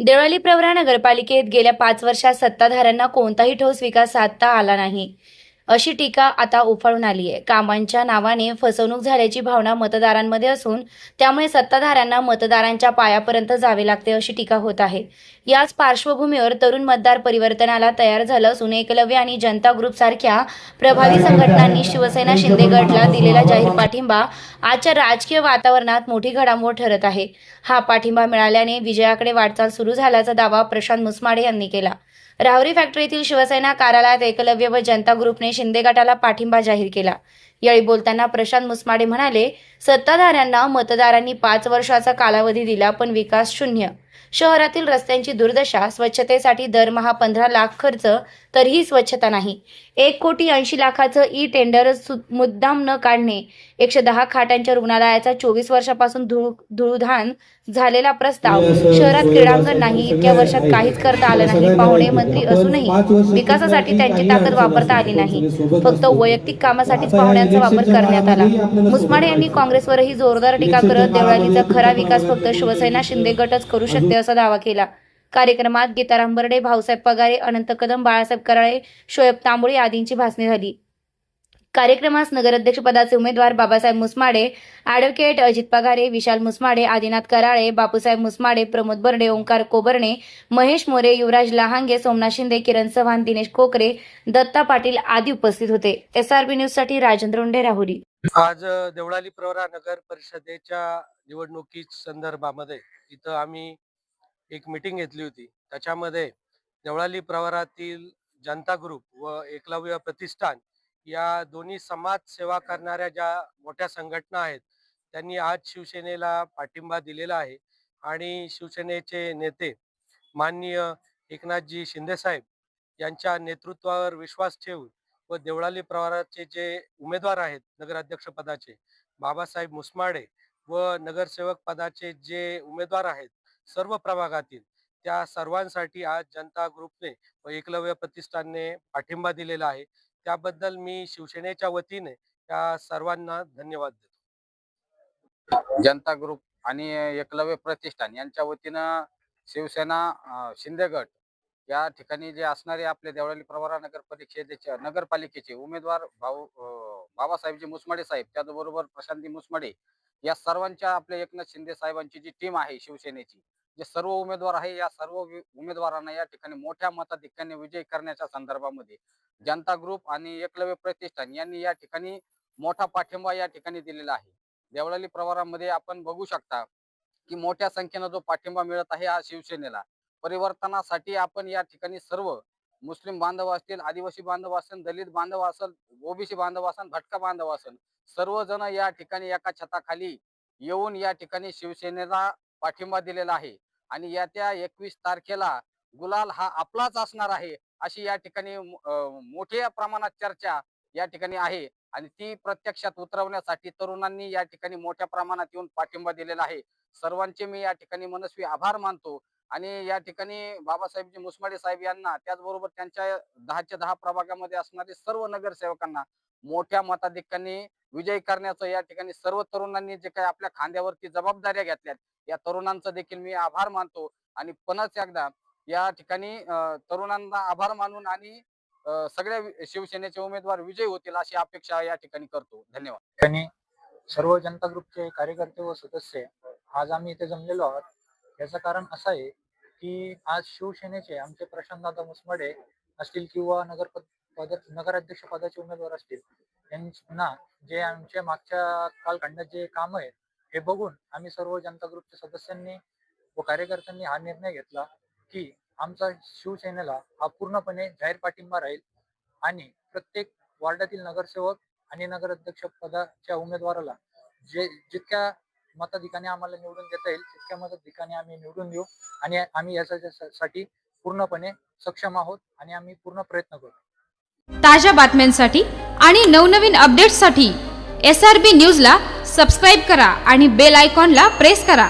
देवळाली प्रवरा नगरपालिकेत गेल्या 5 वर्षात सत्ताधाऱ्यांना कोणताही ठोस विकास साधता आला नाही, अशी टीका आता उफाळून आली आहे. कामांच्या नावाने फसवणूक झाल्याची भावना मतदारांमध्ये असून त्यामुळे सत्ताधाऱ्यांना मतदारांच्या पायापर्यंत जावे लागते, अशी टीका होत आहे. याच पार्श्वभूमीवर तरुण मतदार परिवर्तनाला तयार झालं असून एकलव्य आणि जनता ग्रुप सारख्या प्रभावी संघटनांनी शिवसेना शिंदे गटला दिलेला जाहीर पाठिंबा आजच्या राजकीय वातावरणात मोठी घडामोड ठरत आहे. हा पाठिंबा मिळाल्याने विजयाकडे वाटचाल सुरू झाल्याचा दावा प्रशांत मुसमाडे यांनी केला. राहुरी फॅक्टरीतील शिवसेना कार्यालयात एकलव्य व जनता ग्रुपने शिंदे गटाला पाठिंबा जाहीर केला. यावेळी बोलताना प्रशांत मुसमाडे म्हणाले, सत्ताधाऱ्यांना मतदारांनी 5 वर्षाचा कालावधी दिला, पण विकास शून्य. शहरातील रस्त्यांची दुर्दशा, स्वच्छतेसाठी दरमहा 15 लाख खर्च तरीही स्वच्छता नाही. 1,80,00,000 ई टेंडर मुद्दाम न काढणे, 110 खाटांच्या रुग्णालयाचा 24 वर्षापासून धुळधाण झालेला प्रस्ताव, शहरात क्रीडांगण नाही, इतक्या वर्षात काहीच करता आलं नाही. पाहुणे मंत्री असूनही विकासासाठी त्यांची ताकद वापरता आली नाही. फक्त वैयक्तिक कामासाठीच पाहुण्यांचा वापर करण्यात आला. मुसमाडे यांनी काँग्रेसवरही जोरदार टीका करत देवळालीचा खरा विकास फक्त शिवसेना शिंदे गटच करू शकते असा दावा केला. कार्यक्रमात गीताराम बर्डे, भाऊसाहेब पगारे, अनंत कदम, बाळासाहेब कराळे, शोएब तांबोळी आदींची भाषणे झाली. कार्यक्रमास नगराध्यक्षपदाचे उमेदवार बाबासाहेब मुसमाडे, ॲडव्होकेट अजित पगारे, विशाल मुसमाडे, आदिनाथ कराळे, बापूसाहेब मुसमाडे, प्रमोद बर्डे, ओंकार कोबर्णे, महेश मोरे, युवराज लहांगे, सोमनाथ शिंदे, किरण चव्हाण, दिनेश कोकरे, दत्ता पाटील आदी उपस्थित होते. SRB न्यूजसाठी राजेंद्र उंडे, राहुरी. आज देवळाली प्रवरा नगर परिषदेच्या निवडणुकी संदर्भामध्ये इथं आम्ही एक मीटिंग घेतली होती. त्याच्यामध्ये देवळाली प्रवरातील जनता ग्रुप व एकलव्य प्रतिष्ठान या दोन्ही समाज सेवा करणाऱ्या ज्या मोठ्या संघटना आहेत, त्यांनी आज शिवसेनेला पाठिंबा दिलेला आहे. आणि शिवसेनेचे नेते माननीय एकनाथजी शिंदे साहेब यांच्या नेतृत्वावर विश्वास ठेवून व देवळाली प्रवराचे जे उमेदवार आहेत नगराध्यक्ष पदाचे बाबासाहेब मुसमाडे व नगरसेवक पदाचे जे उमेदवार आहेत सर्व प्रभागातील, त्या सर्वांसाठी आज जनता ग्रुपने व एकलव्य प्रतिष्ठानने पाठिंबा दिलेला आहे. त्याबद्दल मी शिवसेनेच्या वतीने त्या सर्वांना धन्यवाद देतो. जनता ग्रुप आणि एकलव्य प्रतिष्ठान यांच्या वतीनं शिवसेना शिंदे गट या ठिकाणी जे असणारे आपले देवळाली प्रवरा नगरपालिकेचे उमेदवार बाबासाहेबजी मुसमाडे साहेब, त्याचबरोबर प्रशांतजी मुसमाडे, या सर्वांच्या आपल्या एकनाथ शिंदे साहेबांची जी टीम आहे शिवसेनेची, जे सर्व उमेदवार आहे, या सर्व उमेदवारांना या ठिकाणी मोठ्या मताधिक्याने विजय करण्याच्या संदर्भामध्ये जनता ग्रुप आणि एकलव्य प्रतिष्ठान यांनी या ठिकाणी मोठा पाठिंबा या ठिकाणी दिलेला आहे. देवळाली प्रवरामध्ये आपण बघू शकता की मोठ्या संख्येने जो पाठिंबा मिळत आहे आज शिवसेनेला. परिवर्तनासाठी आपण या ठिकाणी सर्व मुस्लिम बांधव असतील, आदिवासी बांधव असेल, दलित बांधव असेल, ओबीसी बांधव असेल, भटका बांधव असेल, सर्वजण या ठिकाणी एका छताखाली येऊन या ठिकाणी शिवसेनेला पाठिंबा दिलेला आहे. आणि येत्या 21 तारखेला गुलाल हा आपलाच असणार आहे, अशी या ठिकाणी मोठ्या प्रमाणात चर्चा या ठिकाणी आहे. आणि ती प्रत्यक्षात उतरवण्यासाठी तरुणांनी या ठिकाणी मोठ्या प्रमाणात येऊन पाठिंबा दिलेला आहे. सर्वांचे मी या ठिकाणी मनस्वी आभार मानतो. आणि या ठिकाणी बाबासाहेबजी मुसमाडे साहेब यांना, त्याचबरोबर त्यांच्या 10च्या 10 प्रभागामध्ये असणारे सर्व नगरसेवकांना मोठ्या मताधिक्याने विजयी करण्याचं या ठिकाणी सर्व तरुणांनी जे काही आपल्या खांद्यावरती जबाबदाऱ्या घेतल्यात, या तरुणांचा देखील मी आभार मानतो. आणि पुन्हा एकदा या ठिकाणी तरुणांना आभार मानून आणि सगळ्या शिवसेनेचे उमेदवार विजयी होतील अशी अपेक्षा या ठिकाणी करतो. धन्यवाद. आणि सर्व जनता ग्रुपचे कार्यकर्ते व सदस्य आज आम्ही इथे जमलेलो आहोत. याचं कारण असं आहे की आज शिवसेनेचे आमचे प्रशांतदादा मुसमाडे असतील किंवा नगराध्यक्ष पदाचे उमेदवार असतील, यांना जे आमच्या मागच्या कालखंडात जे काम आहे हे बघून आम्ही सर्व जनता ग्रुपच्या सदस्यांनी व कार्यकर्त्यांनी हा निर्णय घेतला की आमचा शिवसेनेला हा पूर्णपणे जाहीर पाठिंबा राहील. आणि प्रत्येक वार्डातील नगरसेवक आणि नगराध्यक्ष पदाच्या उमेदवाराला जितक्या मताधिकाने आम्हाला निवडून देता येईल तितक्या मताधिकाने आम्ही निवडून देऊ. आणि आम्ही याच्यासाठी पूर्णपणे सक्षम आहोत आणि आम्ही पूर्ण प्रयत्न करू. ताज्या बातम्यांसाठी आणि नवनवीन अपडेट्ससाठी SRB न्यूजला सबस्क्राईब करा आणि बेल आयकॉनला प्रेस करा.